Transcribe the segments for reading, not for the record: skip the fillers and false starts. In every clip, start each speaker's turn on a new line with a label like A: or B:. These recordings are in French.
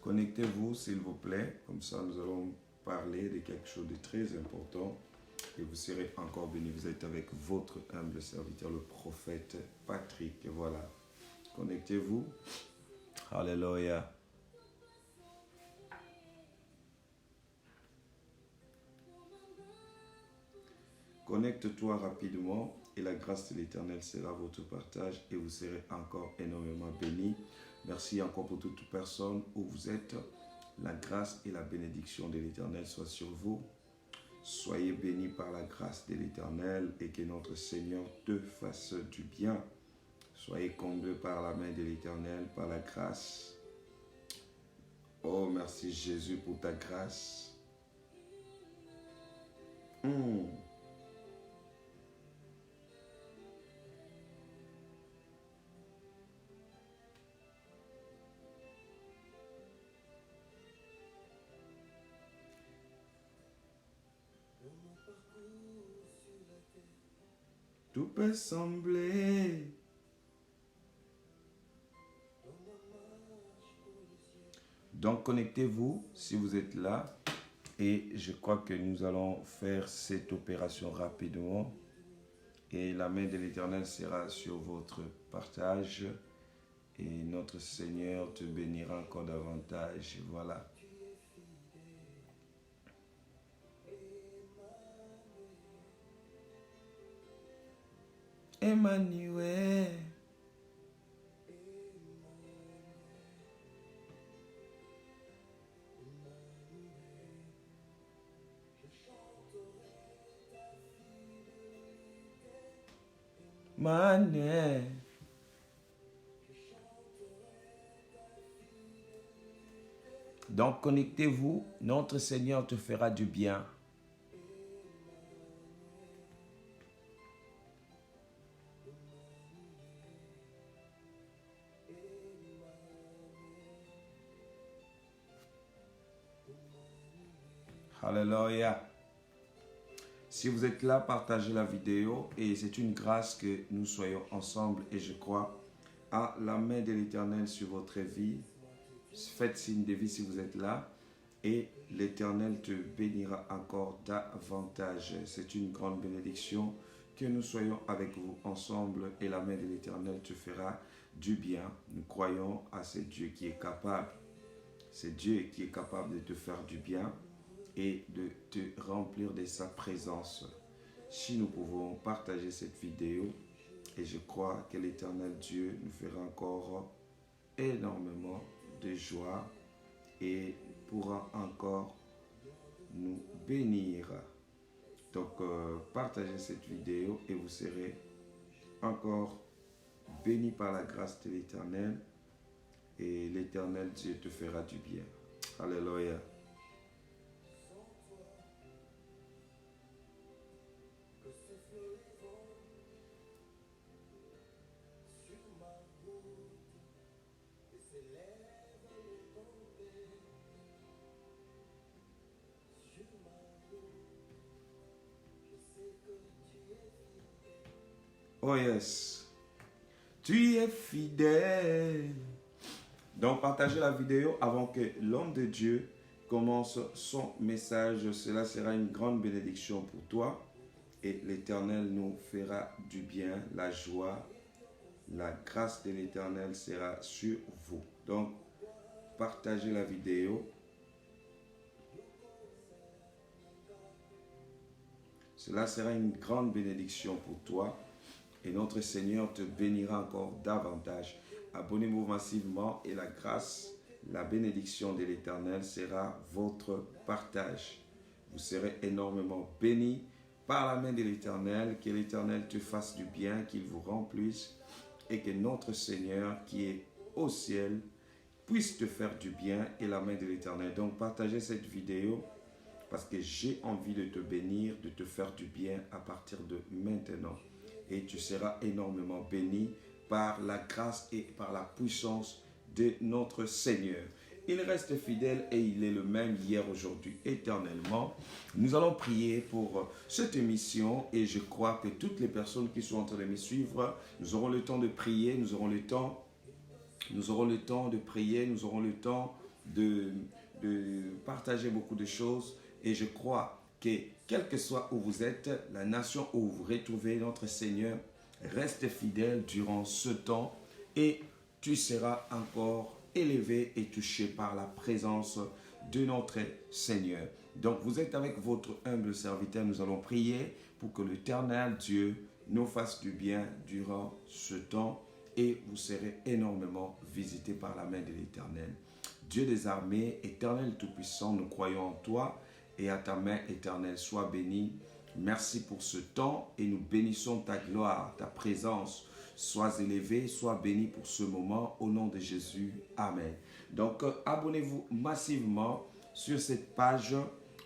A: Connectez-vous, s'il vous plaît. Comme ça, nous allons parler de quelque chose de très important. Et vous serez encore bénis. Vous êtes avec votre humble serviteur, le prophète Patrick. Et voilà. Connectez-vous. Alléluia. Connecte-toi rapidement et la grâce de l'Éternel sera votre partage et vous serez encore énormément bénis. Merci encore pour toute personne où vous êtes. La grâce et la bénédiction de l'Éternel soient sur vous. Soyez bénis par la grâce de l'Éternel et que notre Seigneur te fasse du bien. Soyez comblés par la main de l'Éternel, par la grâce. Oh, merci Jésus pour ta grâce. Tout peut sembler. Donc connectez-vous si vous êtes là et je crois que nous allons faire cette opération rapidement et la main de l'Éternel sera sur votre partage et notre Seigneur te bénira encore davantage. Voilà. Emmanuel. Manuel. Donc connectez-vous, notre Seigneur te fera du bien. Alléluia. Si vous êtes là, partagez la vidéo et c'est une grâce que nous soyons ensemble et je crois à la main de l'Éternel sur votre vie. Faites signe de vie si vous êtes là et l'Éternel te bénira encore davantage. C'est une grande bénédiction que nous soyons avec vous ensemble et la main de l'Éternel te fera du bien. Nous croyons à ce Dieu qui est capable. C'est Dieu qui est capable de te faire du bien et de te remplir de sa présence. Si nous pouvons partager cette vidéo, et je crois que l'Éternel Dieu nous fera encore énormément de joie et pourra encore nous bénir. Donc, partagez cette vidéo et vous serez encore bénis par la grâce de l'Éternel et l'Éternel Dieu te fera du bien. Alléluia. Oh yes, tu es fidèle. Donc partagez la vidéo avant que l'homme de Dieu commence son message. Cela sera une grande bénédiction pour toi. Et l'Éternel nous fera du bien, la joie, la grâce de l'Éternel sera sur vous. Donc partagez la vidéo. Cela sera une grande bénédiction pour toi. Et notre Seigneur te bénira encore davantage. Abonnez-vous massivement et la grâce, la bénédiction de l'Éternel sera votre partage. Vous serez énormément bénis par la main de l'Éternel. Que l'Éternel te fasse du bien, qu'il vous remplisse et que notre Seigneur qui est au ciel puisse te faire du bien et la main de l'Éternel. Donc partagez cette vidéo parce que j'ai envie de te bénir, de te faire du bien à partir de maintenant. Et tu seras énormément béni par la grâce et par la puissance de notre Seigneur. Il reste fidèle et il est le même hier, aujourd'hui, éternellement. Nous allons prier pour cette émission et je crois que toutes les personnes qui sont en train de me suivre, nous aurons le temps de prier, nous aurons le temps de prier, nous aurons le temps de partager beaucoup de choses. Et je crois que, quel que soit où vous êtes, la nation où vous vous retrouvez, notre Seigneur reste fidèle durant ce temps et tu seras encore élevé et touché par la présence de notre Seigneur. Donc vous êtes avec votre humble serviteur, nous allons prier pour que l'Éternel Dieu nous fasse du bien durant ce temps et vous serez énormément visités par la main de l'Éternel. Dieu des armées, Éternel Tout-Puissant, nous croyons en toi et à ta main éternelle. Sois béni. Merci pour ce temps et nous bénissons ta gloire, ta présence. Sois élevé, sois béni pour ce moment au nom de Jésus. Amen. Donc, abonnez-vous massivement sur cette page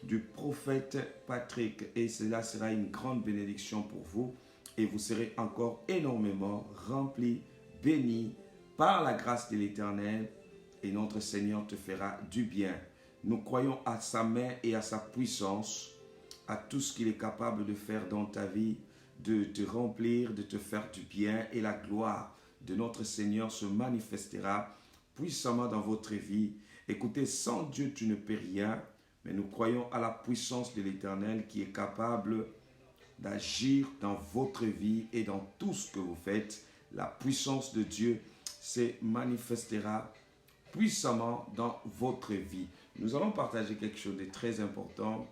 A: du prophète Patrick et cela sera une grande bénédiction pour vous et vous serez encore énormément remplis, bénis par la grâce de l'Éternel et notre Seigneur te fera du bien. Nous croyons à sa main et à sa puissance, à tout ce qu'il est capable de faire dans ta vie, de te remplir, de te faire du bien et la gloire de notre Seigneur se manifestera puissamment dans votre vie. Écoutez, sans Dieu tu ne peux rien, mais nous croyons à la puissance de l'Éternel qui est capable d'agir dans votre vie et dans tout ce que vous faites. La puissance de Dieu se manifestera puissamment dans votre vie. Nous allons partager quelque chose de très important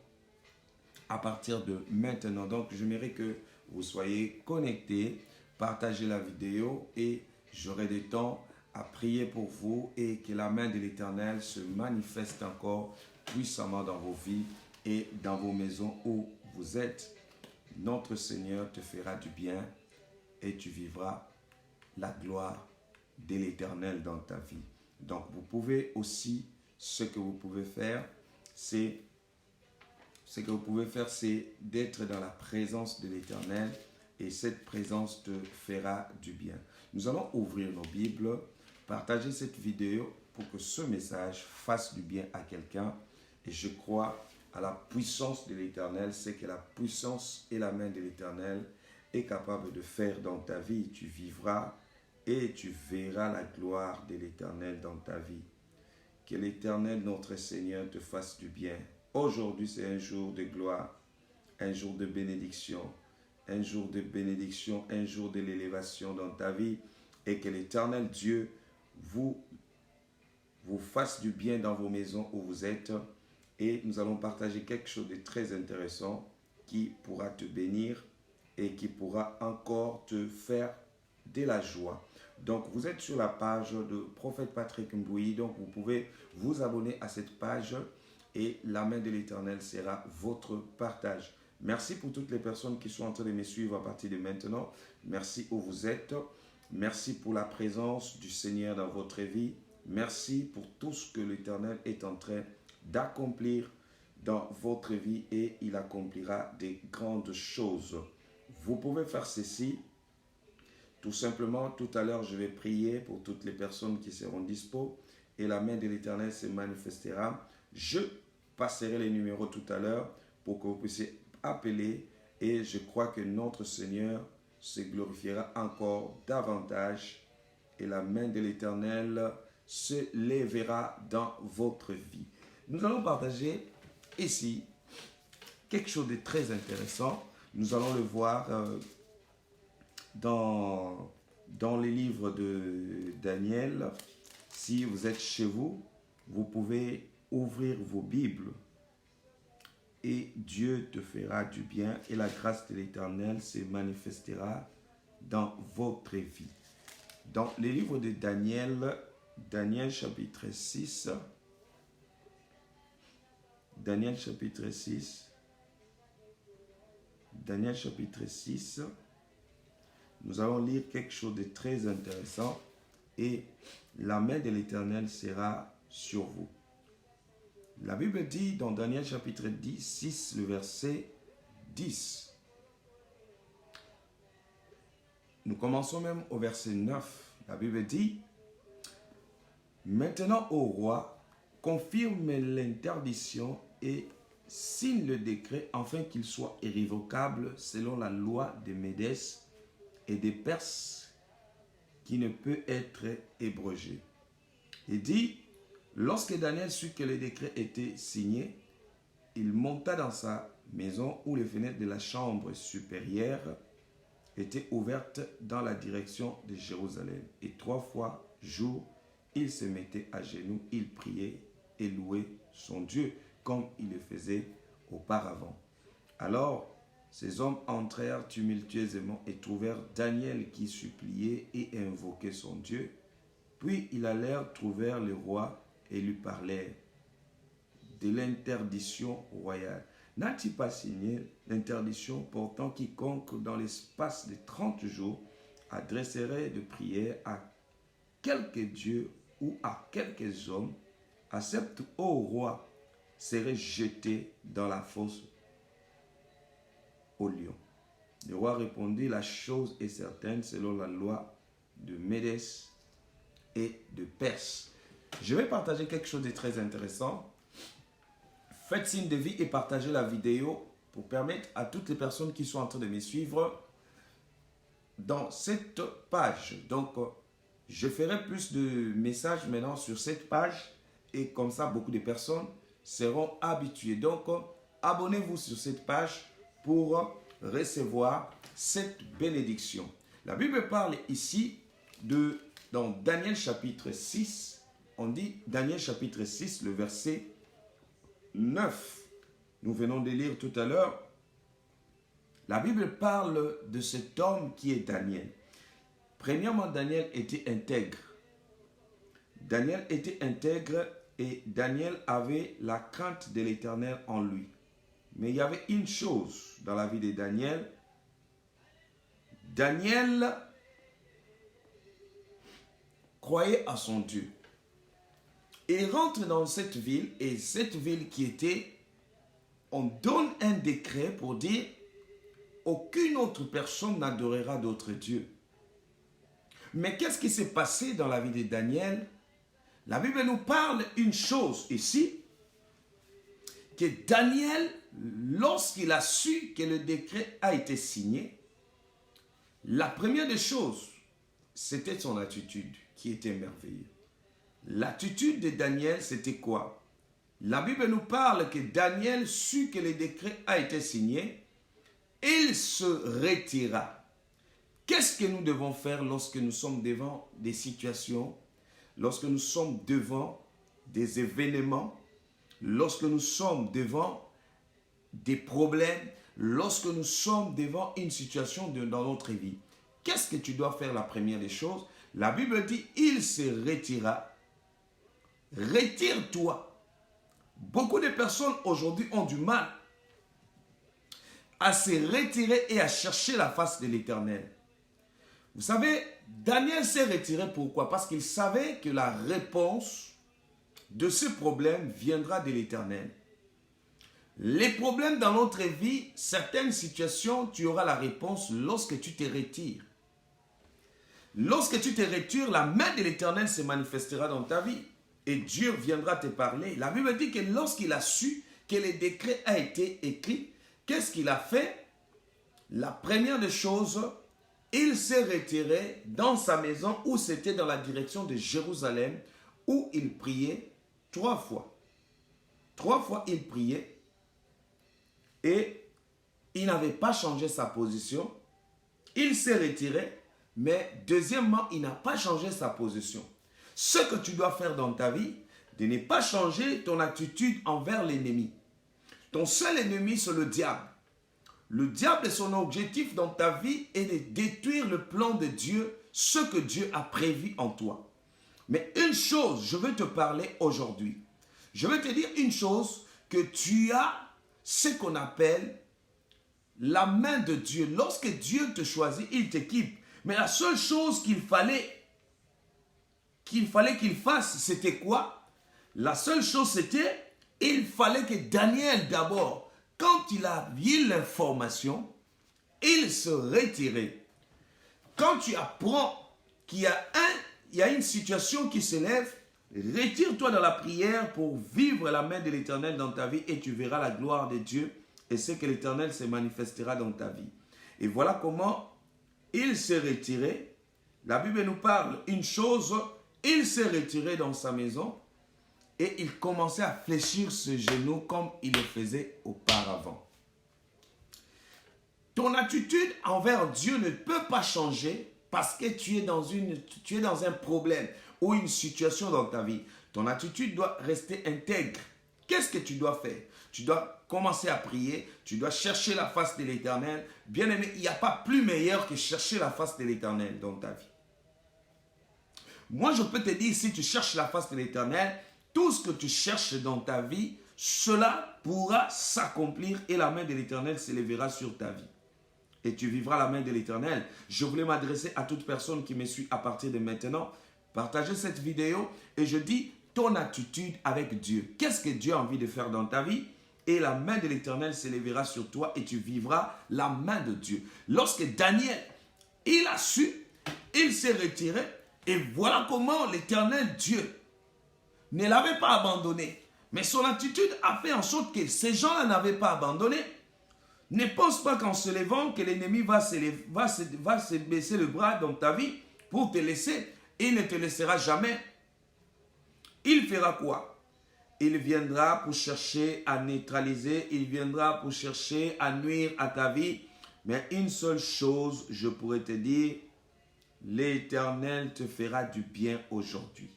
A: à partir de maintenant. Donc, j'aimerais que vous soyez connectés, partagez la vidéo et j'aurai du temps à prier pour vous et que la main de l'Éternel se manifeste encore puissamment dans vos vies et dans vos maisons où vous êtes. Notre Seigneur te fera du bien et tu vivras la gloire de l'Éternel dans ta vie. Donc, vous pouvez aussi, ce que vous pouvez faire, c'est d'être dans la présence de l'Éternel et cette présence te fera du bien. Nous allons ouvrir nos Bibles, partager cette vidéo pour que ce message fasse du bien à quelqu'un et je crois à la puissance de l'Éternel, c'est que la puissance et la main de l'Éternel est capable de faire dans ta vie. Tu vivras et tu verras la gloire de l'Éternel dans ta vie. Que l'Éternel, notre Seigneur, te fasse du bien. Aujourd'hui, c'est un jour de gloire, un jour de bénédiction, un jour de bénédiction, un jour de l'élévation dans ta vie et que l'Éternel Dieu vous fasse du bien dans vos maisons où vous êtes. Et nous allons partager quelque chose de très intéressant qui pourra te bénir et qui pourra encore te faire de la joie. Donc, vous êtes sur la page de Prophète Patrick Mbouyi. Donc, vous pouvez vous abonner à cette page et la main de l'Éternel sera votre partage. Merci pour toutes les personnes qui sont en train de me suivre à partir de maintenant. Merci où vous êtes. Merci pour la présence du Seigneur dans votre vie. Merci pour tout ce que l'Éternel est en train d'accomplir dans votre vie et il accomplira des grandes choses. Vous pouvez faire ceci. Tout simplement, tout à l'heure, je vais prier pour toutes les personnes qui seront dispo et la main de l'Éternel se manifestera. Je passerai les numéros tout à l'heure pour que vous puissiez appeler et je crois que notre Seigneur se glorifiera encore davantage et la main de l'Éternel se lèvera dans votre vie. Nous allons partager ici quelque chose de très intéressant. Nous allons le voir dans les livres de Daniel. Si vous êtes chez vous, vous pouvez ouvrir vos Bibles et Dieu te fera du bien et la grâce de l'Éternel se manifestera dans votre vie. Dans les livres de Daniel, Daniel chapitre 6, Daniel chapitre 6, nous allons lire quelque chose de très intéressant et la main de l'Éternel sera sur vous. La Bible dit dans Daniel chapitre 6, le verset 10. Nous commençons même au verset 9. La Bible dit: Maintenant, ô roi, confirme l'interdiction et signe le décret afin qu'il soit irrévocable selon la loi des Médès et des Perses qui ne peut être abrogé. Il dit: Lorsque Daniel sut que le décret était signé, il monta dans sa maison où les fenêtres de la chambre supérieure étaient ouvertes dans la direction de Jérusalem. Et 3 fois jour, il se mettait à genoux, il priait et louait son Dieu comme il le faisait auparavant. Alors, ces hommes entrèrent tumultueusement et trouvèrent Daniel qui suppliait et invoquait son Dieu. Puis ils allèrent trouver le roi et lui parlèrent de l'interdiction royale. N'a-t-il pas signé l'interdiction portant quiconque dans l'espace de 30 jours adresserait de prières à quelque dieu ou à quelques hommes, accepte, ô roi, serait jeté dans la fosse au lion. Le roi répondit, la chose est certaine selon la loi de Médès et de Perse. Je vais partager quelque chose de très intéressant. Faites signe de vie et partagez la vidéo pour permettre à toutes les personnes qui sont en train de me suivre dans cette page. Donc, je ferai plus de messages maintenant sur cette page et comme ça, beaucoup de personnes seront habituées. Donc, abonnez-vous sur cette page pour recevoir cette bénédiction. La Bible parle ici dans Daniel chapitre 6, on dit Daniel chapitre 6, le verset 9. Nous venons de lire tout à l'heure. La Bible parle de cet homme qui est Daniel. Premièrement, Daniel était intègre. Daniel était intègre et Daniel avait la crainte de l'Éternel en lui. Mais il y avait une chose dans la vie de Daniel. Daniel croyait à son Dieu. Il rentre dans cette ville et cette ville qui était, on donne un décret pour dire aucune autre personne n'adorera d'autres dieux. Mais qu'est-ce qui s'est passé dans la vie de Daniel? La Bible nous parle une chose ici, que Daniel, lorsqu'il a su que le décret a été signé, la première des choses, c'était son attitude qui était merveilleuse. L'attitude de Daniel, c'était quoi? La Bible nous parle que Daniel sut que le décret a été signé, il se retira. Qu'est-ce que nous devons faire lorsque nous sommes devant des situations, lorsque nous sommes devant des événements, lorsque nous sommes devant des problèmes, lorsque nous sommes devant une situation dans notre vie? Qu'est-ce que tu dois faire la première des choses? La Bible dit, il se retira. Retire-toi. Beaucoup de personnes aujourd'hui ont du mal à se retirer et à chercher la face de l'Éternel. Vous savez, Daniel s'est retiré pourquoi? Parce qu'il savait que la réponse de ce problème viendra de l'Éternel. Les problèmes dans notre vie, certaines situations, tu auras la réponse lorsque tu te retires. Lorsque tu te retires, la main de l'Éternel se manifestera dans ta vie. Et Dieu viendra te parler. La Bible dit que lorsqu'il a su que le décret a été écrit, qu'est-ce qu'il a fait? La première des choses, il s'est retiré dans sa maison où c'était dans la direction de Jérusalem, où il priait 3 fois. 3 fois il priait et il n'avait pas changé sa position. Il s'est retiré, mais deuxièmement, il n'a pas changé sa position. Ce que tu dois faire dans ta vie, de ne pas changer ton attitude envers l'ennemi. Ton seul ennemi, c'est le diable. Le diable, son objectif dans ta vie est de détruire le plan de Dieu, ce que Dieu a prévu en toi. Mais une chose, je veux te parler aujourd'hui. Je veux te dire une chose, que tu as ce qu'on appelle la main de Dieu. Lorsque Dieu te choisit, il t'équipe. Mais la seule chose qu'il fallait qu'il fasse, c'était quoi? La seule chose, c'était, il fallait que Daniel, d'abord, quand il a vu l'information, il se retirait. Quand tu apprends qu'il y a une situation qui s'élève, retire-toi dans la prière pour vivre la main de l'Éternel dans ta vie et tu verras la gloire de Dieu et c'est que l'Éternel se manifestera dans ta vie. Et voilà comment il s'est retiré. La Bible nous parle une chose, il s'est retiré dans sa maison et il commençait à fléchir ses genoux comme il le faisait auparavant. Ton attitude envers Dieu ne peut pas changer parce que tu es dans un problème ou une situation dans ta vie. Ton attitude doit rester intègre. Qu'est-ce que tu dois faire? Tu dois commencer à prier, tu dois chercher la face de l'Éternel. Bien-aimé, il n'y a pas plus meilleur que chercher la face de l'Éternel dans ta vie. Moi, je peux te dire, si tu cherches la face de l'Éternel, tout ce que tu cherches dans ta vie, cela pourra s'accomplir et la main de l'Éternel s'élèvera sur ta vie. Et tu vivras la main de l'Éternel. Je voulais m'adresser à toute personne qui me suit à partir de maintenant. Partagez cette vidéo et je dis ton attitude avec Dieu. Qu'est-ce que Dieu a envie de faire dans ta vie? Et la main de l'Éternel s'élèvera sur toi et tu vivras la main de Dieu. Lorsque Daniel, il a su, il s'est retiré et voilà comment l'Éternel Dieu ne l'avait pas abandonné. Mais son attitude a fait en sorte que ces gens-là n'avaient pas abandonné. Ne pense pas qu'en se levant, que l'ennemi va se baisser le bras dans ta vie pour te laisser. Il ne te laissera jamais. Il fera quoi? Il viendra pour chercher à neutraliser, il viendra pour chercher à nuire à ta vie. Mais une seule chose, je pourrais te dire, l'Éternel te fera du bien aujourd'hui.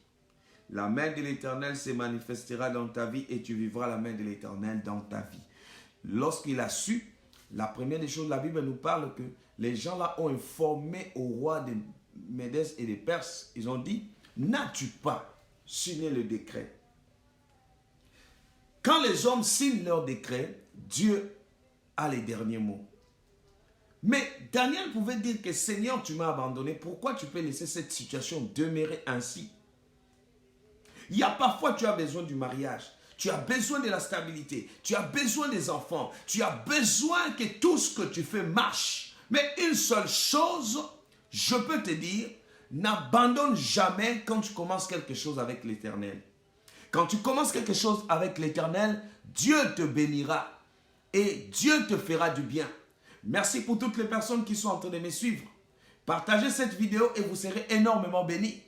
A: La main de l'Éternel se manifestera dans ta vie et tu vivras la main de l'Éternel dans ta vie. Lorsqu'il a su, la première des choses, la Bible nous parle que les gens là ont informé au roi des Médès et des Perses. Ils ont dit, n'as-tu pas signé le décret? Quand les hommes signent leur décret, Dieu a les derniers mots. Mais Daniel pouvait dire que Seigneur, tu m'as abandonné. Pourquoi tu peux laisser cette situation demeurer ainsi? Il y a parfois, tu as besoin du mariage. Tu as besoin de la stabilité. Tu as besoin des enfants. Tu as besoin que tout ce que tu fais marche. Mais une seule chose, je peux te dire, n'abandonne jamais quand tu commences quelque chose avec l'Éternel. Quand tu commences quelque chose avec l'Éternel, Dieu te bénira et Dieu te fera du bien. Merci pour toutes les personnes qui sont en train de me suivre. Partagez cette vidéo et vous serez énormément bénis.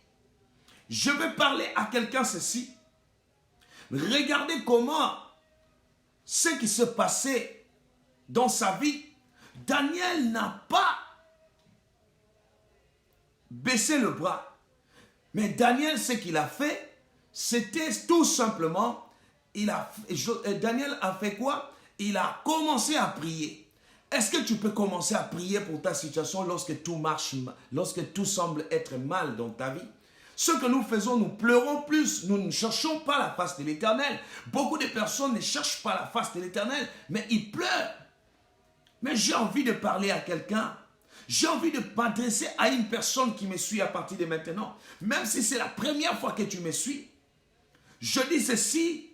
A: Je vais parler à quelqu'un ceci. Regardez comment ce qui se passait dans sa vie. Daniel n'a pas baissé le bras. Mais Daniel, ce qu'il a fait, c'était tout simplement, Daniel a fait quoi? Il a commencé à prier. Est-ce que tu peux commencer à prier pour ta situation lorsque tout marche, lorsque tout semble être mal dans ta vie? Ce que nous faisons, nous pleurons plus, nous ne cherchons pas la face de l'Éternel. Beaucoup de personnes ne cherchent pas la face de l'Éternel, mais ils pleurent. Mais j'ai envie de parler à quelqu'un. J'ai envie de m'adresser à une personne qui me suit à partir de maintenant. Même si c'est la première fois que tu me suis. Je dis ceci.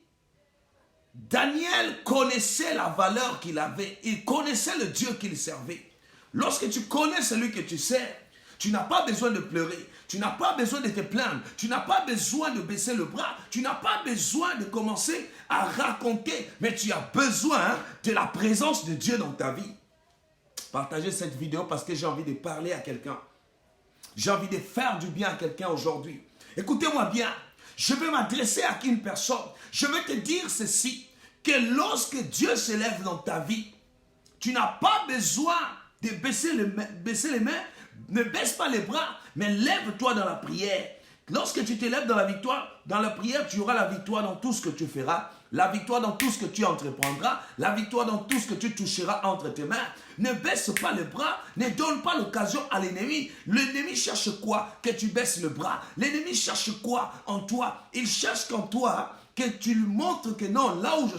A: Daniel connaissait la valeur qu'il avait. Il connaissait le Dieu qu'il servait. Lorsque tu connais celui que tu sers, tu n'as pas besoin de pleurer. Tu n'as pas besoin de te plaindre. Tu n'as pas besoin de baisser le bras. Tu n'as pas besoin de commencer à raconter. Mais tu as besoin de la présence de Dieu dans ta vie. Partagez cette vidéo parce que j'ai envie de parler à quelqu'un. J'ai envie de faire du bien à quelqu'un aujourd'hui. Écoutez-moi bien. Je vais m'adresser à une personne. Je vais te dire ceci. Que lorsque Dieu s'élève dans ta vie, tu n'as pas besoin de baisser les mains. Ne baisse pas les bras, mais lève-toi dans la prière. Lorsque tu te lèves dans la victoire, dans la prière, tu auras la victoire dans tout ce que tu feras, la victoire dans tout ce que tu entreprendras, la victoire dans tout ce que tu toucheras entre tes mains. Ne baisse pas les bras, ne donne pas l'occasion à l'ennemi. L'ennemi cherche quoi? Que tu baisses le bras. L'ennemi cherche quoi en toi? Il cherche qu'en toi, que tu lui montres que non, là où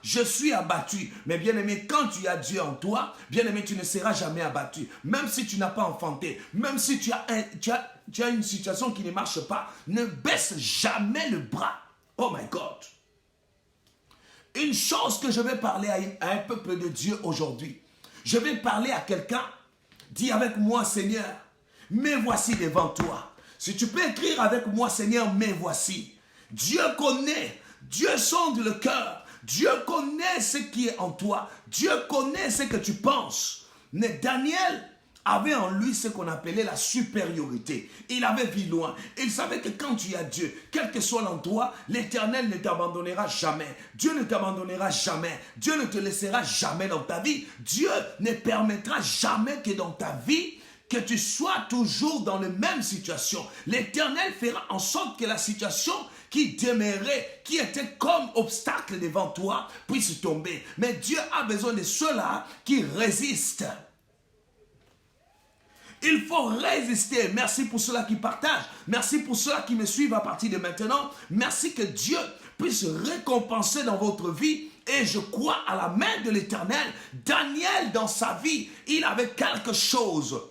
A: je suis abattu. Mais bien aimé, quand tu as Dieu en toi, bien aimé, tu ne seras jamais abattu. Même si tu n'as pas enfanté, même si tu as une situation qui ne marche pas, ne baisse jamais le bras. Oh my God. Une chose que je vais parler à un peuple de Dieu aujourd'hui. Je vais parler à quelqu'un. Dis avec moi, Seigneur, me voici devant toi. Si tu peux écrire avec moi, Seigneur, me voici. Dieu connaît, Dieu sonde le cœur, Dieu connaît ce qui est en toi, Dieu connaît ce que tu penses. Mais Daniel avait en lui ce qu'on appelait la supériorité. Il avait vu loin. Il savait que quand tu as Dieu, quel que soit l'endroit, l'Éternel ne t'abandonnera jamais. Dieu ne t'abandonnera jamais. Dieu ne te laissera jamais dans ta vie. Dieu ne permettra jamais que dans ta vie, que tu sois toujours dans la même situation. L'Éternel fera en sorte que la situation qui demeurait, qui était comme obstacle devant toi, puisse tomber. Mais Dieu a besoin de ceux-là qui résistent. Il faut résister. Merci pour ceux-là qui partagent. Merci pour ceux-là qui me suivent à partir de maintenant. Merci que Dieu puisse récompenser dans votre vie. Et je crois à la main de l'Éternel. Daniel, dans sa vie, il avait quelque chose.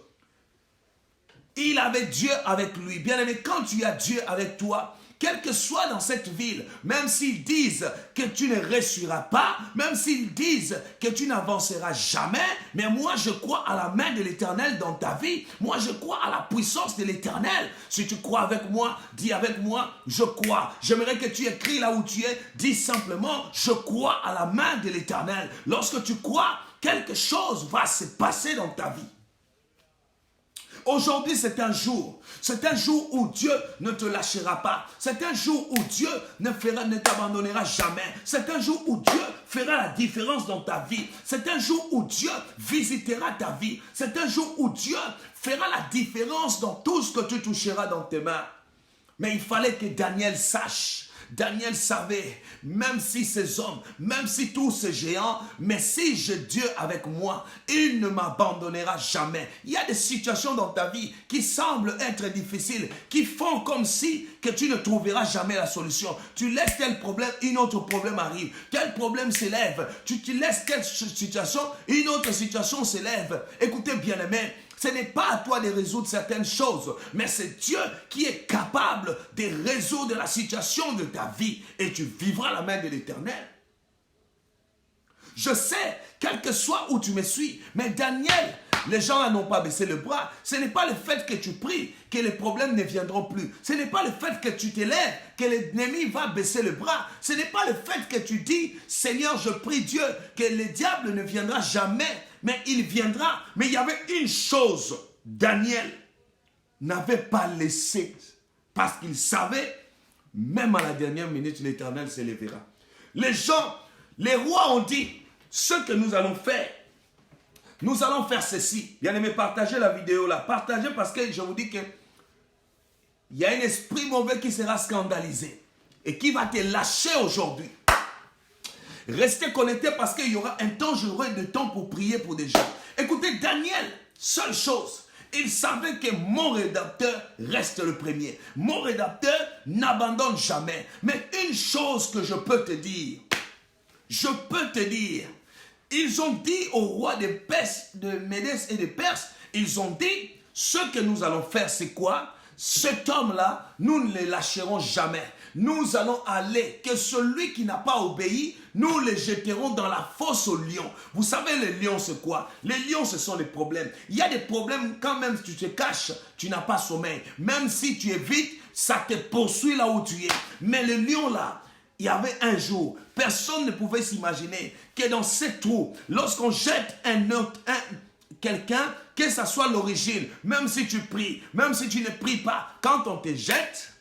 A: Il avait Dieu avec lui. Bien aimé, quand tu as Dieu avec toi, quel que soit dans cette ville, même s'ils disent que tu ne réussiras pas, même s'ils disent que tu n'avanceras jamais, mais moi je crois à la main de l'Éternel dans ta vie. Moi je crois à la puissance de l'Éternel. Si tu crois avec moi, dis avec moi, je crois. J'aimerais que tu écris là où tu es, dis simplement, je crois à la main de l'Éternel. Lorsque tu crois, quelque chose va se passer dans ta vie. Aujourd'hui, c'est un jour. C'est un jour où Dieu ne te lâchera pas. C'est un jour où Dieu ne t'abandonnera jamais. C'est un jour où Dieu fera la différence dans ta vie. C'est un jour où Dieu visitera ta vie. C'est un jour où Dieu fera la différence dans tout ce que tu toucheras dans tes mains. Mais il fallait que Daniel sache. Daniel savait, même si ces hommes, même si tous ces géants, mais si j'ai Dieu avec moi, il ne m'abandonnera jamais. Il y a des situations dans ta vie qui semblent être difficiles, qui font comme si que tu ne trouveras jamais la solution. Tu laisses tel problème, un autre problème arrive. Tel problème s'élève. Tu laisses telle situation, une autre situation s'élève. Écoutez bien aimé, ce n'est pas à toi de résoudre certaines choses, mais c'est Dieu qui est capable de résoudre la situation de ta vie et tu vivras la main de l'Éternel. Je sais, quel que soit où tu me suis, mais Daniel, les gens n'ont pas baissé le bras. Ce n'est pas le fait que tu pries que les problèmes ne viendront plus. Ce n'est pas le fait que tu t'élèves que l'ennemi va baisser le bras. Ce n'est pas le fait que tu dis, Seigneur, je prie Dieu que le diable ne viendra jamais, mais il viendra. Mais il y avait une chose, Daniel n'avait pas laissé, parce qu'il savait, même à la dernière minute, l'Éternel s'élèvera. Les gens, les rois ont dit, ce que nous allons faire ceci. Bien aimé, partagez la vidéo là. Partagez parce que je vous dis que il y a un esprit mauvais qui sera scandalisé et qui va te lâcher aujourd'hui. Restez connectés parce qu'il y aura un temps, j'aurai de temps pour prier pour des gens. Écoutez, Daniel, seule chose, il savait que mon rédacteur reste le premier. Mon rédacteur n'abandonne jamais. Mais une chose que je peux te dire, ils ont dit au roi de Médès et de Perse, ils ont dit, ce que nous allons faire, c'est quoi? Cet homme-là, nous ne le lâcherons jamais. Nous allons aller, que celui qui n'a pas obéi, nous le jeterons dans la fosse aux lions. Vous savez, les lions, c'est quoi? Les lions, ce sont les problèmes. Il y a des problèmes, quand même, tu te caches, tu n'as pas sommeil. Même si tu es vite, ça te poursuit là où tu es. Mais le lion, là, il y avait un jour, personne ne pouvait s'imaginer que dans ces trous, lorsqu'on jette quelqu'un, que ça soit l'origine, même si tu pries, même si tu ne pries pas, quand on te jette,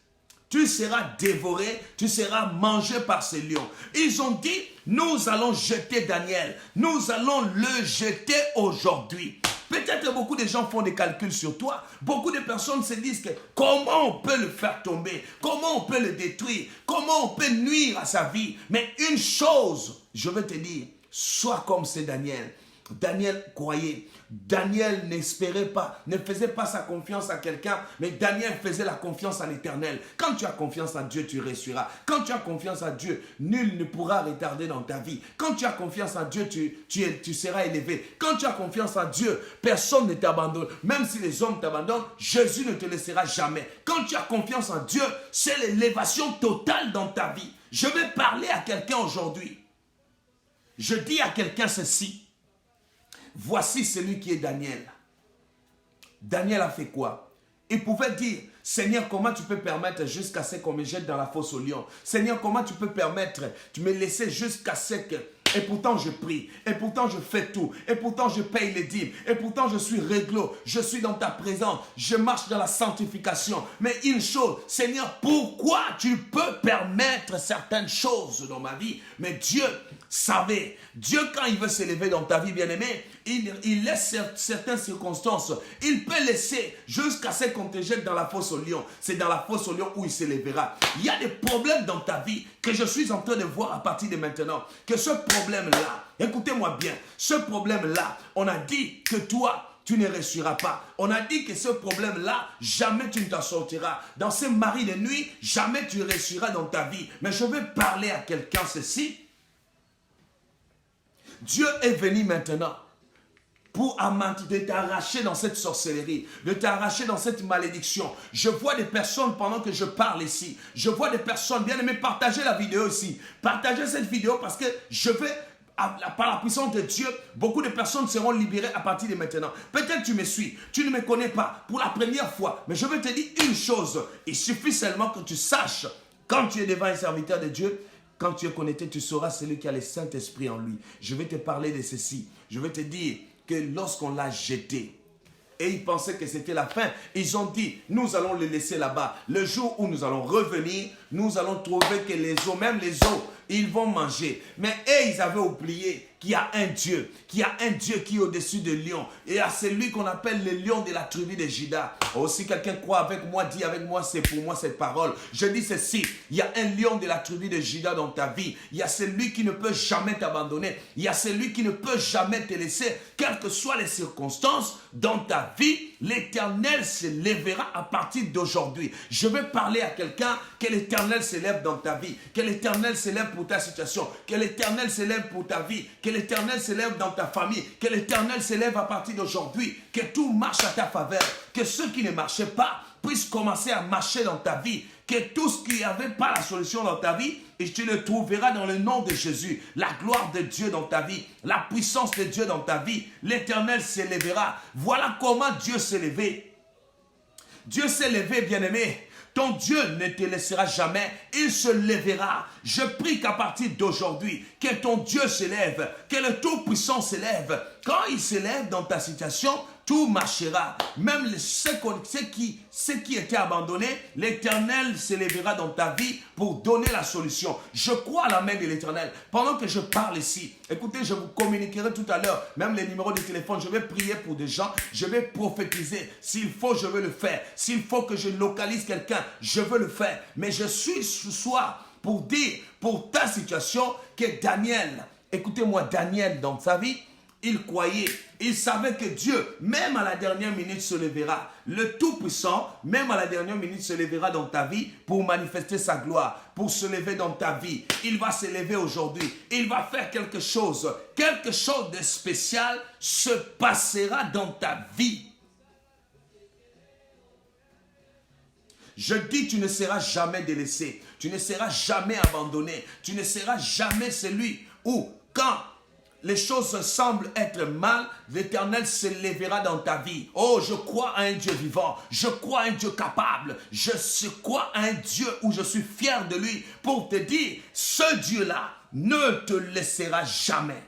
A: tu seras dévoré, tu seras mangé par ces lions. Ils ont dit, nous allons jeter Daniel, nous allons le jeter aujourd'hui. Peut-être beaucoup de gens font des calculs sur toi. Beaucoup de personnes se disent que comment on peut le faire tomber, comment on peut le détruire, comment on peut nuire à sa vie. Mais une chose, je veux te dire, sois comme c'est Daniel. Daniel croyait. Daniel n'espérait pas, ne faisait pas sa confiance à quelqu'un, mais Daniel faisait la confiance à l'Éternel. Quand tu as confiance en Dieu, tu réussiras. Quand tu as confiance en Dieu, nul ne pourra retarder dans ta vie. Quand tu as confiance en Dieu, tu seras élevé. Quand tu as confiance en Dieu, personne ne t'abandonne. Même si les hommes t'abandonnent, Jésus ne te laissera jamais. Quand tu as confiance en Dieu, c'est l'élévation totale dans ta vie. Je vais parler à quelqu'un aujourd'hui. Je dis à quelqu'un ceci. Voici celui qui est Daniel. Daniel a fait quoi? Il pouvait dire, Seigneur, comment tu peux permettre jusqu'à ce qu'on me jette dans la fosse aux lions? Seigneur, comment tu peux permettre, tu me laisses jusqu'à ce que Et pourtant, je prie. Et pourtant, je fais tout. Et pourtant, je paye les dîmes. Et pourtant, je suis réglo. Je suis dans ta présence. Je marche dans la sanctification. Mais une chose, Seigneur, pourquoi tu peux permettre certaines choses dans ma vie? Mais Dieu savait. Dieu, quand il veut s'élever dans ta vie, bien-aimé, il laisse certaines circonstances. Il peut laisser jusqu'à ce qu'on te jette dans la fosse au lion. C'est dans la fosse au lion où il s'élèvera. Il y a des problèmes dans ta vie que je suis en train de voir à partir de maintenant. Que ce problème-là, écoutez-moi bien, ce problème-là, on a dit que toi, tu ne réussiras pas. On a dit que ce problème-là, jamais tu ne t'en sortiras. Dans ces maris de nuit, jamais tu réussiras dans ta vie. Mais je veux parler à quelqu'un ceci. Dieu est venu maintenant pour de t'arracher dans cette sorcellerie, de t'arracher dans cette malédiction. Je vois des personnes pendant que je parle ici. Je vois des personnes, bien aimées, partagez la vidéo ici. Partagez cette vidéo parce que je vais, par la puissance de Dieu, beaucoup de personnes seront libérées à partir de maintenant. Peut-être tu me suis, tu ne me connais pas pour la première fois, mais je veux te dire une chose. Il suffit seulement que tu saches, quand tu es devant un serviteur de Dieu, quand tu es connecté, tu sauras celui qui a le Saint-Esprit en lui. Je vais te parler de ceci. Je vais te dire que lorsqu'on l'a jeté, et ils pensaient que c'était la fin, ils ont dit, nous allons le laisser là-bas. Le jour où nous allons revenir, nous allons trouver que les eaux, même les eaux, ils vont manger. Mais eux, ils avaient oublié qu'il y a un Dieu, qui est au-dessus de lion. Et à celui qu'on appelle le lion de la tribu de Juda. Oh, si quelqu'un croit avec moi, dit avec moi, c'est pour moi cette parole. Je dis ceci, il y a un lion de la tribu de Juda dans ta vie. Il y a celui qui ne peut jamais t'abandonner. Il y a celui qui ne peut jamais te laisser. Quelles que soient les circonstances dans ta vie, l'Éternel se lèvera à partir d'aujourd'hui. Je vais parler à quelqu'un, que l'Éternel se lève dans ta vie, que l'Éternel se lève pour ta situation, que l'Éternel se lève pour ta vie, que l'Éternel se lève dans ta famille, que l'Éternel se lève à partir d'aujourd'hui, que tout marche à ta faveur, que ceux qui ne marchaient pas puissent commencer à marcher dans ta vie, que tout ce qui n'avait pas la solution dans ta vie, et tu le trouveras dans le nom de Jésus. La gloire de Dieu dans ta vie, la puissance de Dieu dans ta vie, l'Éternel s'élèvera. Voilà comment Dieu s'est levé. Dieu s'est levé, bien-aimé. Ton Dieu ne te laissera jamais, il se lèvera. Je prie qu'à partir d'aujourd'hui, que ton Dieu se lève, que le Tout-Puissant se lève. Quand il se lève dans ta situation, tout marchera. Même ceux qui étaient abandonnés, l'Éternel se lèvera dans ta vie pour donner la solution. Je crois à la main de l'Éternel. Pendant que je parle ici, écoutez, je vous communiquerai tout à l'heure, même les numéros de téléphone, je vais prier pour des gens, je vais prophétiser. S'il faut, je vais le faire. S'il faut que je localise quelqu'un, je veux le faire. Mais je suis ce soir pour dire, pour ta situation, que Daniel, écoutez-moi, Daniel dans sa vie, il croyait, il savait que Dieu, même à la dernière minute, se lèvera. Le Tout-Puissant, même à la dernière minute, se lèvera dans ta vie pour manifester sa gloire, pour se lever dans ta vie. Il va se lever aujourd'hui. Il va faire quelque chose de spécial se passera dans ta vie. Je dis, tu ne seras jamais délaissé. Tu ne seras jamais abandonné. Tu ne seras jamais celui où, quand les choses semblent être mal, l'Éternel se lèvera dans ta vie. Oh, je crois à un Dieu vivant. Je crois à un Dieu capable. Je crois à un Dieu où je suis fier de lui pour te dire, ce Dieu-là ne te laissera jamais.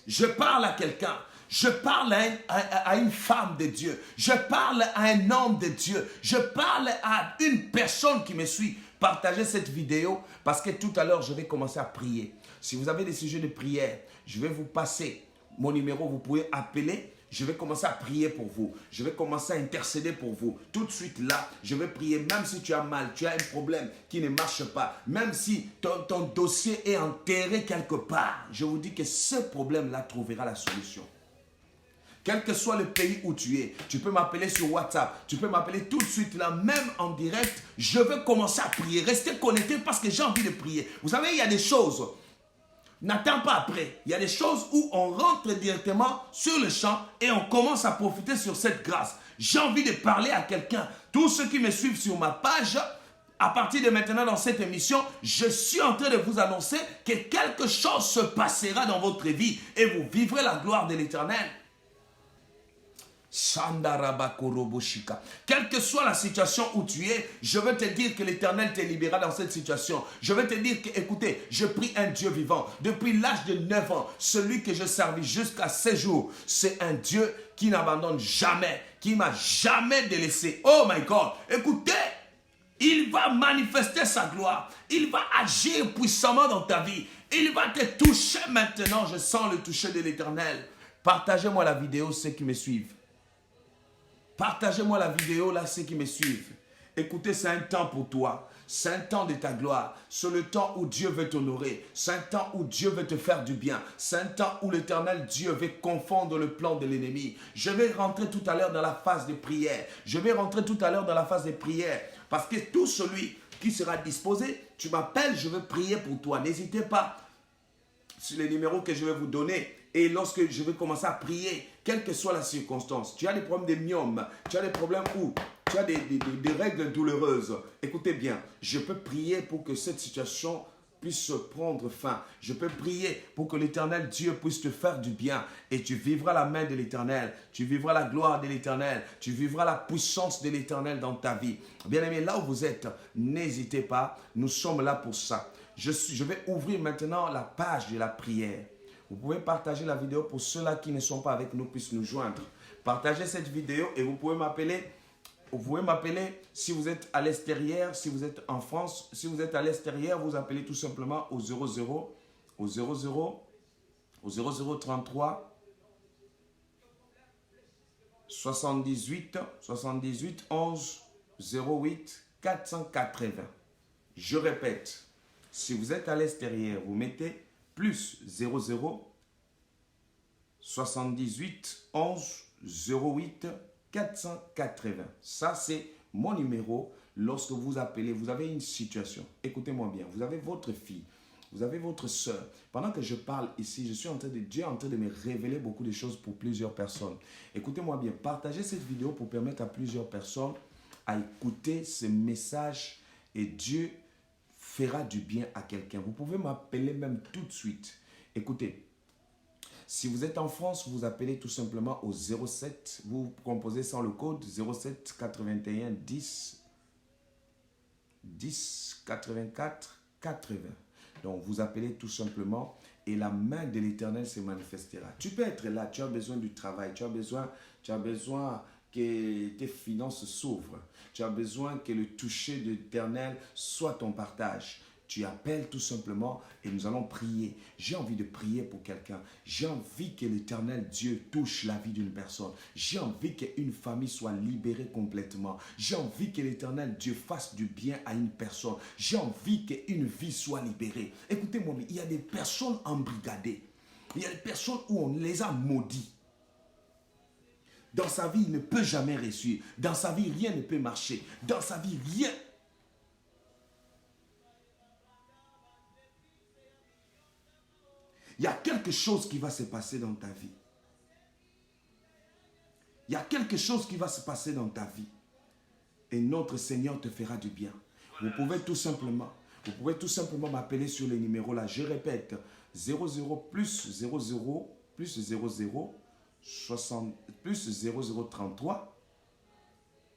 A: Je parle à quelqu'un. Je parle à une femme de Dieu. Je parle à un homme de Dieu. Je parle à une personne qui me suit. Partagez cette vidéo parce que tout à l'heure, je vais commencer à prier. Si vous avez des sujets de prière, je vais vous passer mon numéro. Vous pouvez appeler. Je vais commencer à prier pour vous. Je vais commencer à intercéder pour vous. Tout de suite là, je vais prier. Même si tu as mal, tu as un problème qui ne marche pas. Même si ton dossier est enterré quelque part. Je vous dis que ce problème-là trouvera la solution. Quel que soit le pays où tu es, tu peux m'appeler sur WhatsApp, tu peux m'appeler tout de suite là, même en direct. Je veux commencer à prier. Restez connectés parce que j'ai envie de prier. Vous savez, il y a des choses, n'attends pas après. Il y a des choses où on rentre directement sur le champ et on commence à profiter sur cette grâce. J'ai envie de parler à quelqu'un. Tous ceux qui me suivent sur ma page, à partir de maintenant dans cette émission, je suis en train de vous annoncer que quelque chose se passera dans votre vie et vous vivrez la gloire de l'Éternel. Shandarabakoroboshika. Quelle que soit la situation où tu es, je veux te dire que l'Éternel te libérera dans cette situation. Je veux te dire que, écoutez, je prie un Dieu vivant. Depuis l'âge de 9 ans, celui que je servis jusqu'à ces jours, c'est un Dieu qui n'abandonne jamais, qui m'a jamais délaissé. Oh my God, écoutez, il va manifester sa gloire. Il va agir puissamment dans ta vie. Il va te toucher maintenant. Je sens le toucher de l'Éternel. Partagez-moi la vidéo, ceux qui me suivent. Partagez-moi la vidéo, là, ceux qui me suivent. Écoutez, c'est un temps pour toi. C'est un temps de ta gloire. C'est le temps où Dieu veut t'honorer. C'est un temps où Dieu veut te faire du bien. C'est un temps où l'Éternel Dieu veut confondre le plan de l'ennemi. Je vais rentrer tout à l'heure dans la phase de prière. Je vais rentrer tout à l'heure dans la phase de prière. Parce que tout celui qui sera disposé, tu m'appelles, je veux prier pour toi. N'hésitez pas sur les numéros que je vais vous donner. Et lorsque je vais commencer à prier, quelle que soit la circonstance, tu as des problèmes de myome, tu as des problèmes où tu as des règles douloureuses. Écoutez bien, je peux prier pour que cette situation puisse prendre fin. Je peux prier pour que l'Éternel Dieu puisse te faire du bien. Et tu vivras la main de l'Éternel. Tu vivras la gloire de l'Éternel. Tu vivras la puissance de l'Éternel dans ta vie. Bien-aimé, là où vous êtes, n'hésitez pas. Nous sommes là pour ça. Je vais ouvrir maintenant la page de la prière. Vous pouvez partager la vidéo pour ceux-là qui ne sont pas avec nous, puissent nous joindre. Partagez cette vidéo et vous pouvez m'appeler. Vous pouvez m'appeler si vous êtes à l'extérieur, si vous êtes en France. Si vous êtes à l'extérieur, vous appelez tout simplement au 0033 78 11 08 480. Je répète, si vous êtes à l'extérieur, vous mettez plus 00 78 11 08 480. Ça, c'est mon numéro. Lorsque vous appelez, vous avez une situation. Écoutez-moi bien. Vous avez votre fille. Vous avez votre soeur. Pendant que je parle ici, Dieu est en train de me révéler beaucoup de choses pour plusieurs personnes. Écoutez-moi bien. Partagez cette vidéo pour permettre à plusieurs personnes à écouter ce message et Dieu fera du bien à quelqu'un. Vous pouvez m'appeler même tout de suite. Écoutez. Si vous êtes en France, vous appelez tout simplement au 07, vous composez sans le code 07 81 10 10 84 80. Donc vous appelez tout simplement et la main de l'Éternel se manifestera. Tu peux être là, tu as besoin du travail, tu as besoin que tes finances s'ouvrent, tu as besoin que le toucher de l'Éternel soit ton partage. Tu appelles tout simplement et nous allons prier. J'ai envie de prier pour quelqu'un. J'ai envie que l'Éternel Dieu touche la vie d'une personne. J'ai envie qu'une famille soit libérée complètement. J'ai envie que l'Éternel Dieu fasse du bien à une personne. J'ai envie qu'une vie soit libérée. Écoutez-moi, il y a des personnes embrigadées. Il y a des personnes où on les a maudits. Dans sa vie, il ne peut jamais réussir. Dans sa vie, rien ne peut marcher. Dans sa vie, rien. Il y a quelque chose qui va se passer dans ta vie. Il y a quelque chose qui va se passer dans ta vie. Et notre Seigneur te fera du bien. Vous pouvez tout simplement m'appeler sur les numéros là. Je répète, 00 plus 00 plus 00 60 plus 0033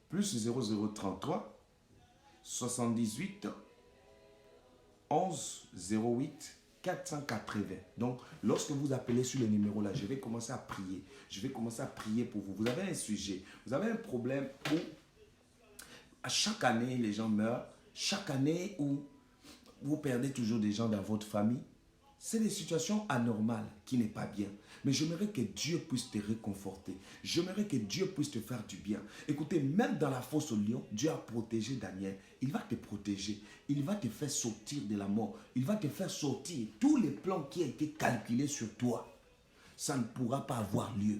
A: plus 0033 78 11 08 480. Donc, lorsque vous appelez sur le numéro là, je vais commencer à prier. Je vais commencer à prier pour vous. Vous avez un sujet, vous avez un problème où à chaque année, les gens meurent. Chaque année où vous perdez toujours des gens dans votre famille. C'est des situations anormales qui n'est pas bien. Mais j'aimerais que Dieu puisse te réconforter. J'aimerais que Dieu puisse te faire du bien. Écoutez, même dans la fosse au lion, Dieu a protégé Daniel. Il va te protéger. Il va te faire sortir de la mort. Il va te faire sortir tous les plans qui ont été calculés sur toi. Ça ne pourra pas avoir lieu.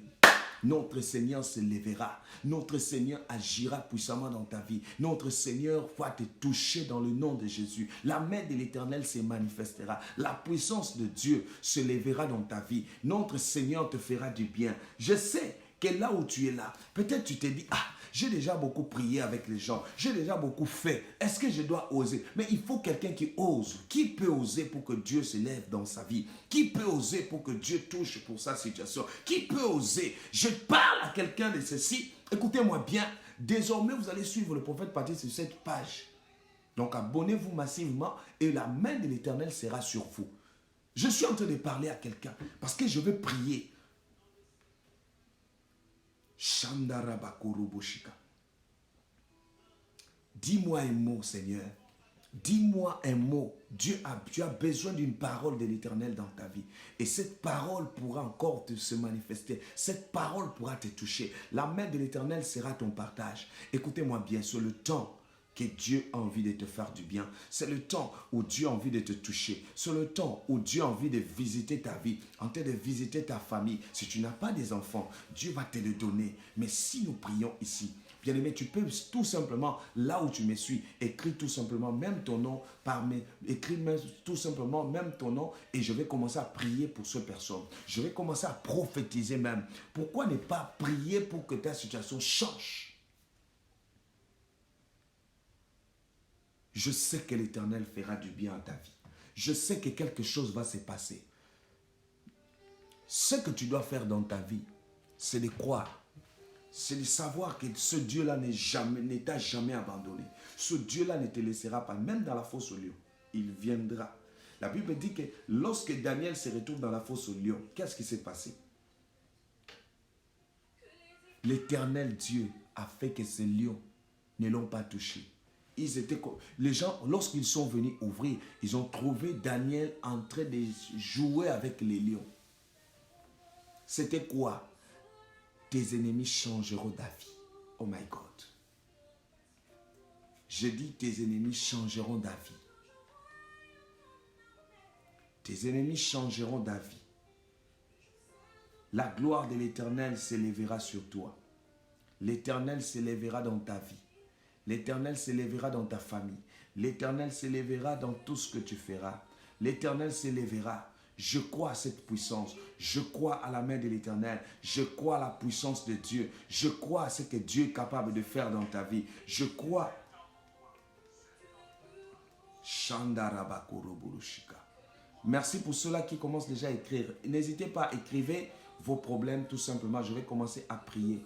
A: Notre Seigneur se lèvera. Notre Seigneur agira puissamment dans ta vie. Notre Seigneur va te toucher dans le nom de Jésus. La main de l'Éternel se manifestera. La puissance de Dieu se lèvera dans ta vie. Notre Seigneur te fera du bien. Je sais que là où tu es là, peut-être tu te dis, ah, j'ai déjà beaucoup prié avec les gens, j'ai déjà beaucoup fait, est-ce que je dois oser? Mais il faut quelqu'un qui ose. Qui peut oser pour que Dieu s'élève dans sa vie? Qui peut oser pour que Dieu touche pour sa situation? Qui peut oser? Je parle à quelqu'un de ceci. Écoutez-moi bien, désormais vous allez suivre le prophète Patrice sur cette page. Donc abonnez-vous massivement et la main de l'Éternel sera sur vous. Je suis en train de parler à quelqu'un parce que je veux prier. Shandarabakurubushika. Dis-moi un mot, Seigneur. Dis-moi un mot. Tu as besoin d'une parole de l'Éternel dans ta vie. Et cette parole pourra encore se manifester. Cette parole pourra te toucher. La main de l'Éternel sera ton partage. Écoutez-moi bien, sur le temps que Dieu a envie de te faire du bien. C'est le temps où Dieu a envie de te toucher. C'est le temps où Dieu a envie de visiter ta vie, en train de visiter ta famille. Si tu n'as pas des enfants, Dieu va te le donner. Mais si nous prions ici, bien-aimé, tu peux tout simplement, là où tu me suis, écris tout simplement même ton nom, écris tout simplement même ton nom et je vais commencer à prier pour cette personne. Je vais commencer à prophétiser même. Pourquoi ne pas prier pour que ta situation change? Je sais que l'Éternel fera du bien à ta vie. Je sais que quelque chose va se passer. Ce que tu dois faire dans ta vie, c'est de croire. C'est de savoir que ce Dieu-là ne t'a jamais abandonné. Ce Dieu-là ne te laissera pas, même dans la fosse au lion. Il viendra. La Bible dit que lorsque Daniel se retrouve dans la fosse au lion, qu'est-ce qui s'est passé? L'Éternel Dieu a fait que ces lions ne l'ont pas touché. Les gens, lorsqu'ils sont venus ouvrir, ils ont trouvé Daniel en train de jouer avec les lions. C'était quoi? Tes ennemis changeront d'avis. Oh my God. Je dis tes ennemis changeront d'avis. Tes ennemis changeront d'avis. La gloire de l'Éternel s'élèvera sur toi. L'Éternel s'élèvera dans ta vie. L'Éternel s'élèvera dans ta famille. L'Éternel s'élèvera dans tout ce que tu feras. L'Éternel s'élèvera. Je crois à cette puissance. Je crois à la main de l'Éternel. Je crois à la puissance de Dieu. Je crois à ce que Dieu est capable de faire dans ta vie. Je crois. Merci pour ceux-là qui commencent déjà à écrire. N'hésitez pas à écrire vos problèmes tout simplement. Je vais commencer à prier.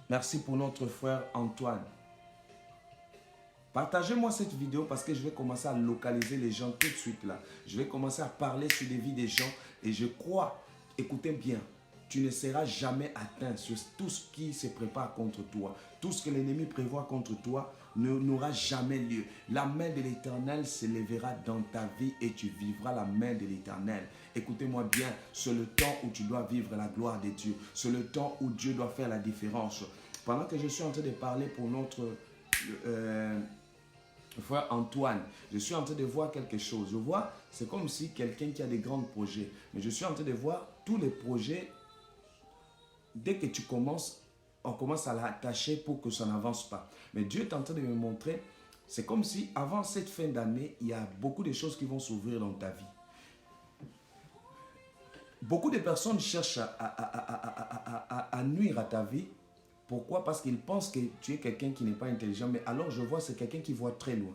A: Merci pour notre frère Antoine. Partagez-moi cette vidéo parce que je vais commencer à localiser les gens tout de suite là. Je vais commencer à parler sur les vies des gens et je crois, écoutez bien, tu ne seras jamais atteint sur tout ce qui se prépare contre toi. Tout ce que l'ennemi prévoit contre toi n'aura jamais lieu. La main de l'Éternel s'élèvera dans ta vie et tu vivras la main de l'Éternel. Écoutez-moi bien, c'est le temps où tu dois vivre la gloire de Dieu. C'est le temps où Dieu doit faire la différence. Pendant que je suis en train de parler pour notre frère Antoine, je suis en train de voir quelque chose. Je vois, c'est comme si quelqu'un qui a des grands projets. Mais je suis en train de voir tous les projets. Dès que tu commences, on commence à l'attacher pour que ça n'avance pas. Mais Dieu est en train de me montrer, c'est comme si avant cette fin d'année, il y a beaucoup de choses qui vont s'ouvrir dans ta vie. Beaucoup de personnes cherchent à nuire à ta vie. Pourquoi? Parce qu'ils pensent que tu es quelqu'un qui n'est pas intelligent. Mais alors je vois, c'est quelqu'un qui voit très loin.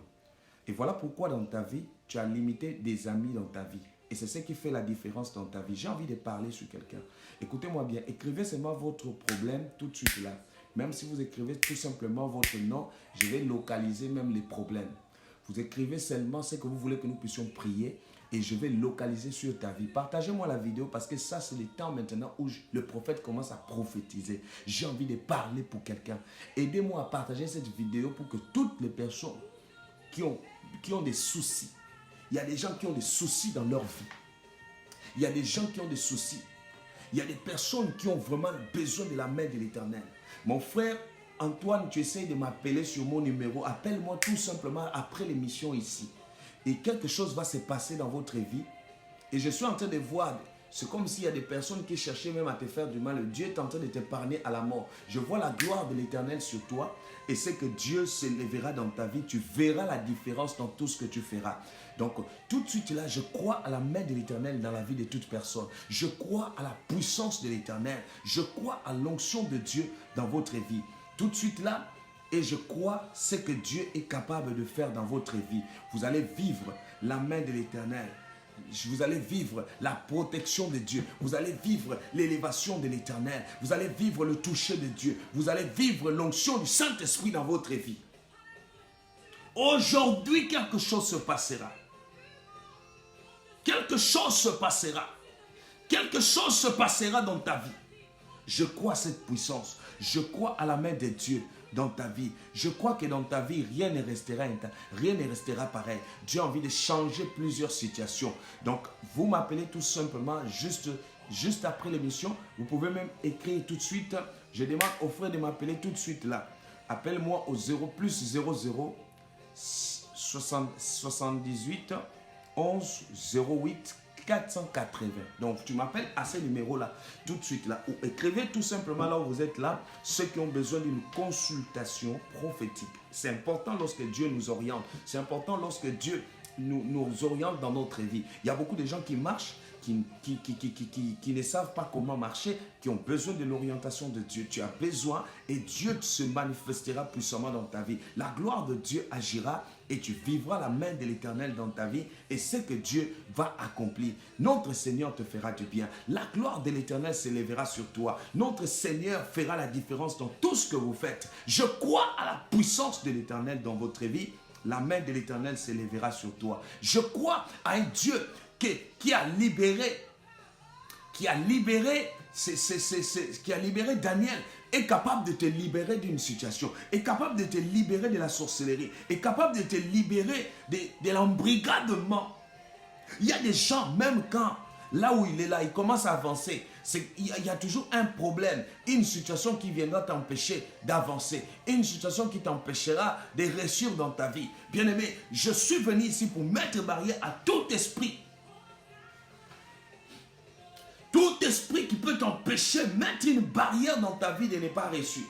A: Et voilà pourquoi dans ta vie, tu as limité des amis dans ta vie. Et c'est ce qui fait la différence dans ta vie. J'ai envie de parler sur quelqu'un. Écoutez-moi bien, écrivez seulement votre problème tout de suite là. Même si vous écrivez tout simplement votre nom, je vais localiser même les problèmes. Vous écrivez seulement ce que vous voulez que nous puissions prier et je vais localiser sur ta vie. Partagez-moi la vidéo parce que ça, c'est le temps maintenant où le prophète commence à prophétiser. J'ai envie de parler pour quelqu'un. Aidez-moi à partager cette vidéo pour que toutes les personnes qui ont des soucis, il y a des gens qui ont des soucis dans leur vie. Il y a des gens qui ont des soucis. Il y a des personnes qui ont vraiment besoin de la main de l'Éternel. Mon frère Antoine, tu essayes de m'appeler sur mon numéro. Appelle-moi tout simplement après l'émission ici. Et quelque chose va se passer dans votre vie. Et je suis en train de voir C'est comme s'il y a des personnes qui cherchaient même à te faire du mal. Dieu est en train de t'épargner à la mort. Je vois la gloire de l'Éternel sur toi et c'est que Dieu s'élèvera dans ta vie. Tu verras la différence dans tout ce que tu feras. Donc, tout de suite là, je crois à la main de l'Éternel dans la vie de toute personne. Je crois à la puissance de l'Éternel. Je crois à l'onction de Dieu dans votre vie. Tout de suite là, et je crois ce que Dieu est capable de faire dans votre vie. Vous allez vivre la main de l'Éternel. Vous allez vivre la protection de Dieu. Vous allez vivre l'élévation de l'Éternel. Vous allez vivre le toucher de Dieu. Vous allez vivre l'onction du Saint-Esprit dans votre vie. Aujourd'hui, quelque chose se passera. Quelque chose se passera. Quelque chose se passera dans ta vie. Je crois à cette puissance. Je crois à la main de Dieu dans ta vie. Je crois que dans ta vie, rien ne restera pareil. Dieu a envie de changer plusieurs situations. Donc, vous m'appelez tout simplement juste après l'émission. Vous pouvez même écrire tout de suite. Je demande au frère de m'appeler tout de suite là. Appelle-moi au 0 00 78 11 08 480. Donc, tu m'appelles à ce numéro-là, tout de suite là. Ou écrivez tout simplement là où vous êtes là, ceux qui ont besoin d'une consultation prophétique. C'est important lorsque Dieu nous oriente. C'est important lorsque Dieu nous oriente dans notre vie. Il y a beaucoup de gens qui marchent, qui ne savent pas comment marcher, qui ont besoin de l'orientation de Dieu. Tu as besoin et Dieu se manifestera puissamment dans ta vie. La gloire de Dieu agira et tu vivras la main de l'Éternel dans ta vie et c'est que Dieu va accomplir. Notre Seigneur te fera du bien. La gloire de l'Éternel s'élèvera sur toi. Notre Seigneur fera la différence dans tout ce que vous faites. Je crois à la puissance de l'Éternel dans votre vie. La main de l'Éternel s'élèvera sur toi. Je crois à un Dieu qui a libéré Daniel, est capable de te libérer d'une situation, est capable de te libérer de la sorcellerie, est capable de te libérer de l'embrigadement. Il y a des gens, même quand, là où il est là, il commence à avancer, il y a toujours un problème, une situation qui viendra t'empêcher d'avancer, une situation qui t'empêchera de réussir dans ta vie. Bien-aimé, je suis venu ici pour mettre barrière à tout esprit. Tout esprit qui peut t'empêcher, mettre une barrière dans ta vie de ne pas réussir.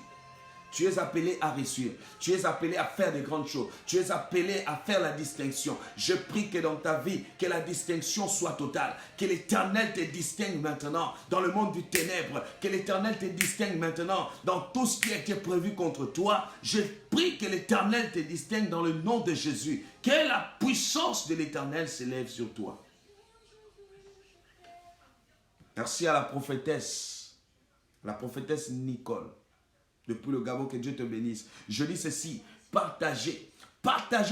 A: Tu es appelé à réussir. Tu es appelé à faire de grandes choses. Tu es appelé à faire la distinction. Je prie que dans ta vie, que la distinction soit totale. Que l'Éternel te distingue maintenant dans le monde du ténèbre. Que l'Éternel te distingue maintenant dans tout ce qui a été prévu contre toi. Je prie que l'Éternel te distingue dans le nom de Jésus. Que la puissance de l'Éternel s'élève sur toi. Merci à la prophétesse Nicole, depuis le Gabon, que Dieu te bénisse. Je dis ceci, partagez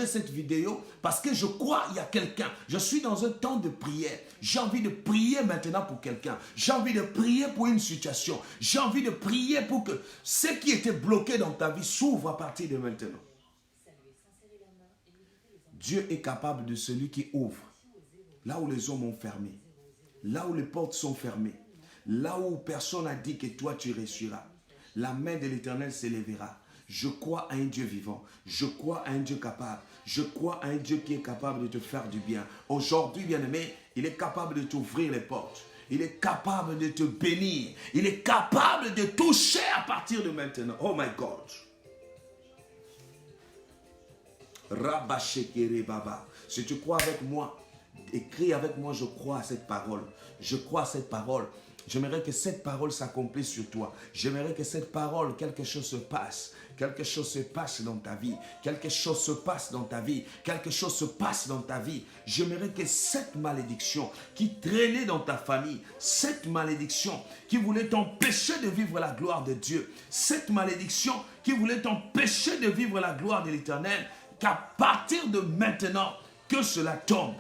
A: cette vidéo parce que je crois qu'il y a quelqu'un. Je suis dans un temps de prière. J'ai envie de prier maintenant pour quelqu'un. J'ai envie de prier pour une situation. J'ai envie de prier pour que ce qui était bloqué dans ta vie s'ouvre à partir de maintenant. Dieu est capable de celui qui ouvre là où les hommes ont fermé. Là où les portes sont fermées, là où personne n'a dit que toi tu réussiras, la main de l'Éternel s'élèvera. Je crois à un Dieu vivant, je crois à un Dieu capable, je crois à un Dieu qui est capable de te faire du bien. Aujourd'hui, bien-aimé, il est capable de t'ouvrir les portes, il est capable de te bénir, il est capable de toucher à partir de maintenant. Oh my God! Rabba Shekere Baba, si tu crois avec moi, écris avec moi, je crois à cette parole. Je crois à cette parole. J'aimerais que cette parole s'accomplisse sur toi. J'aimerais que cette parole, quelque chose se passe. Quelque chose se passe dans ta vie. Quelque chose se passe dans ta vie. Quelque chose se passe dans ta vie. J'aimerais que cette malédiction qui traînait dans ta famille, cette malédiction qui voulait t'empêcher de vivre la gloire de Dieu, cette malédiction qui voulait t'empêcher de vivre la gloire de l'Éternel, qu'à partir de maintenant, que cela tombe.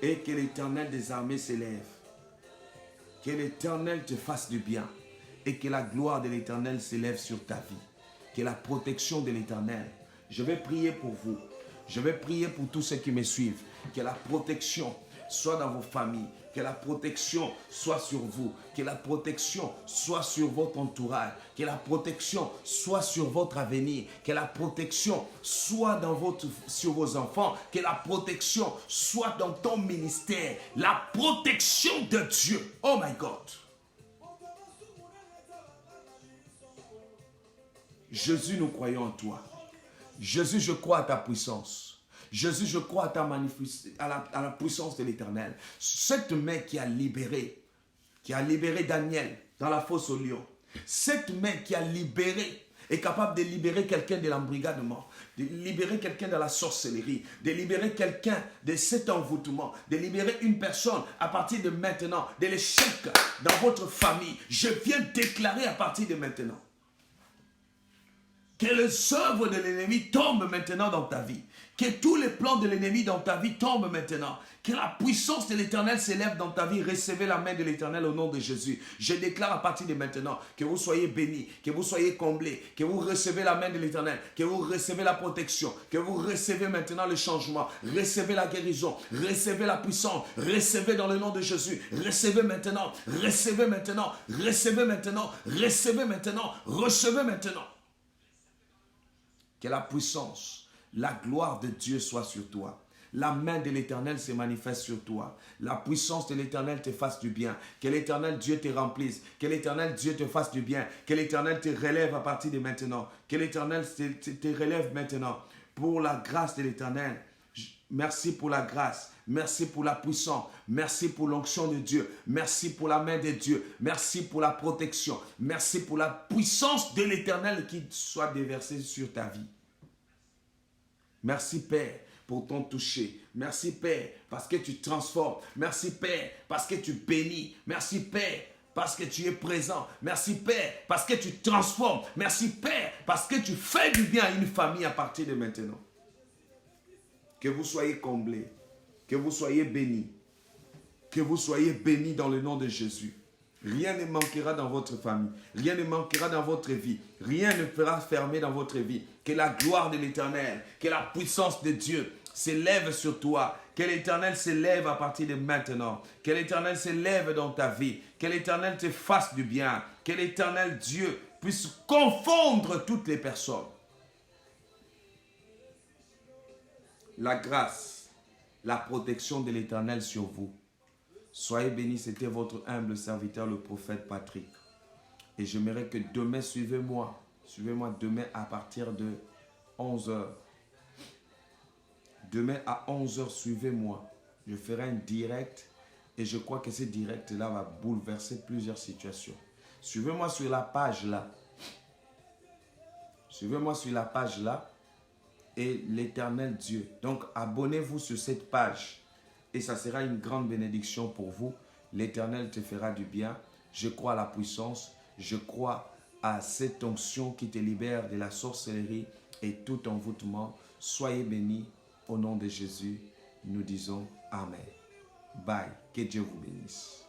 A: Et que l'Éternel des armées s'élève. Que l'Éternel te fasse du bien. Et que la gloire de l'Éternel s'élève sur ta vie. Que la protection de l'Éternel. Je vais prier pour vous. Je vais prier pour tous ceux qui me suivent. Que la protection soit dans vos familles. Que la protection soit sur vous. Que la protection soit sur votre entourage. Que la protection soit sur votre avenir. Que la protection soit sur vos enfants. Que la protection soit dans ton ministère. La protection de Dieu. Oh my God. Jésus, nous croyons en toi. Jésus, je crois à ta puissance. Jésus, je crois à la puissance de l'Éternel. Cette main qui a libéré Daniel dans la fosse au lion. Cette main qui a libéré, est capable de libérer quelqu'un de l'embrigadement, de libérer quelqu'un de la sorcellerie, de libérer quelqu'un de cet envoûtement, de libérer une personne à partir de maintenant, de l'échec dans votre famille. Je viens déclarer à partir de maintenant que les œuvres de l'ennemi tombent maintenant dans ta vie. Que tous les plans de l'ennemi dans ta vie tombent maintenant. Que la puissance de l'Éternel s'élève dans ta vie. Recevez la main de l'Éternel au nom de Jésus. Je déclare à partir de maintenant que vous soyez bénis, que vous soyez comblés, que vous recevez la main de l'Éternel, que vous recevez la protection, que vous recevez maintenant le changement, recevez la guérison, recevez la puissance, recevez dans le nom de Jésus. Recevez maintenant, recevez maintenant, recevez maintenant, recevez maintenant, recevez maintenant. Que la puissance, la gloire de Dieu soit sur toi. La main de l'Éternel se manifeste sur toi. La puissance de l'Éternel te fasse du bien. Que l'Éternel Dieu te remplisse. Que l'Éternel Dieu te fasse du bien. Que l'Éternel te relève à partir de maintenant. Que l'Éternel te relève maintenant. Pour la grâce de l'Éternel. Merci pour la grâce. Merci pour la puissance. Merci pour l'onction de Dieu. Merci pour la main de Dieu. Merci pour la protection. Merci pour la puissance de l'Éternel qui soit déversée sur ta vie. Merci Père pour ton toucher. Merci Père parce que tu transformes. Merci Père parce que tu bénis. Merci Père parce que tu es présent. Merci Père parce que tu transformes. Merci Père parce que tu fais du bien à une famille à partir de maintenant. Que vous soyez comblés. Que vous soyez bénis. Que vous soyez bénis dans le nom de Jésus. Rien ne manquera dans votre famille. Rien ne manquera dans votre vie. Rien ne fera fermer dans votre vie. Que la gloire de l'Éternel, que la puissance de Dieu s'élève sur toi. Que l'Éternel s'élève à partir de maintenant. Que l'Éternel s'élève dans ta vie. Que l'Éternel te fasse du bien. Que l'Éternel Dieu puisse confondre toutes les personnes. La grâce, la protection de l'Éternel sur vous. Soyez bénis, c'était votre humble serviteur, le prophète Patrick. Et j'aimerais que demain, suivez-moi. Suivez-moi demain à partir de 11h. Demain à 11h, suivez-moi. Je ferai un direct et je crois que ce direct-là va bouleverser plusieurs situations. Suivez-moi sur la page là. Suivez-moi sur la page là. Et l'Éternel Dieu. Donc, abonnez-vous sur cette page. Et ça sera une grande bénédiction pour vous. L'Éternel te fera du bien. Je crois à la puissance. Je crois à cette onction qui te libère de la sorcellerie et tout envoûtement. Soyez bénis. Au nom de Jésus, nous disons Amen. Bye. Que Dieu vous bénisse.